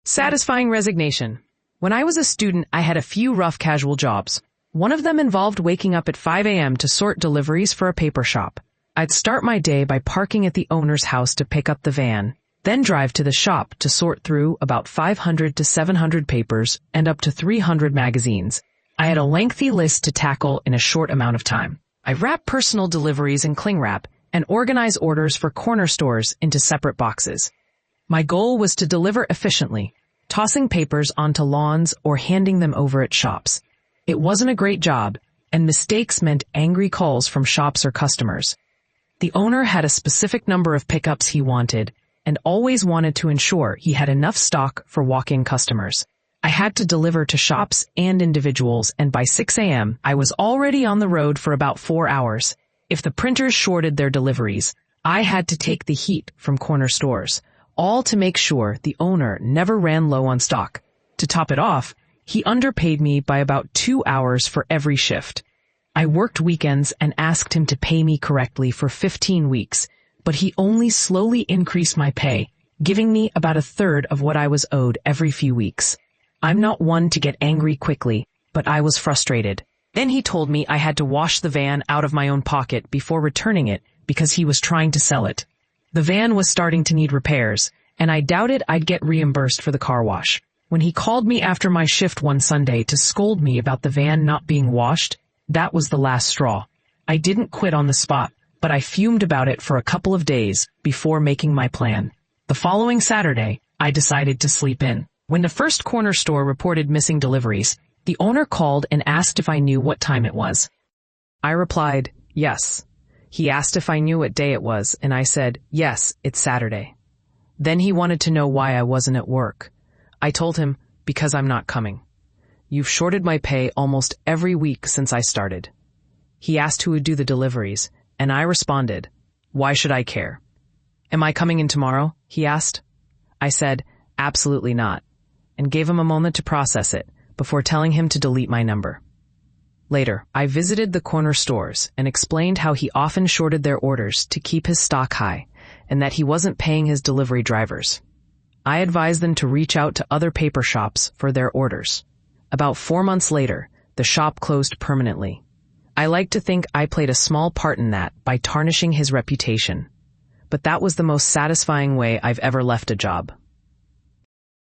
Satisfying resignation. When I was a student, I had a few rough casual jobs. One of them involved waking up at 5 a.m. to sort deliveries for a paper shop. I'd start my day by parking at the owner's house to pick up the van, then drive to the shop to sort through about 500 to 700 papers and up to 300 magazines. I had a lengthy list to tackle in a short amount of time. I wrap personal deliveries in cling wrap and organize orders for corner stores into separate boxes. My goal was to deliver efficiently, tossing papers onto lawns or handing them over at shops. It wasn't a great job, and mistakes meant angry calls from shops or customers. The owner had a specific number of pickups he wanted and always wanted to ensure he had enough stock for walk-in customers. I had to deliver to shops and individuals, and by 6 a.m., I was already on the road for about 4 hours. If the printers shorted their deliveries, I had to take the heat from corner stores, all to make sure the owner never ran low on stock. To top it off, he underpaid me by about 2 hours for every shift. I worked weekends and asked him to pay me correctly for 15 weeks, but he only slowly increased my pay, giving me about a third of what I was owed every few weeks. I'm not one to get angry quickly, but I was frustrated. Then he told me I had to wash the van out of my own pocket before returning it because he was trying to sell it. The van was starting to need repairs, and I doubted I'd get reimbursed for the car wash. When he called me after my shift one Sunday to scold me about the van not being washed, that was the last straw. I didn't quit on the spot, but I fumed about it for a couple of days before making my plan. The following Saturday, I decided to sleep in. When the first corner store reported missing deliveries, the owner called and asked if I knew what time it was. I replied, yes. He asked if I knew what day it was, and I said, yes, it's Saturday. Then he wanted to know why I wasn't at work. I told him, because I'm not coming. You've shorted my pay almost every week since I started. He asked who would do the deliveries, and I responded, why should I care? Am I coming in tomorrow? He asked. I said, absolutely not, and gave him a moment to process it before telling him to delete my number. Later, I visited the corner stores and explained how he often shorted their orders to keep his stock high and that he wasn't paying his delivery drivers. I advised them to reach out to other paper shops for their orders. About 4 months later, the shop closed permanently. I like to think I played a small part in that by tarnishing his reputation. But that was the most satisfying way I've ever left a job.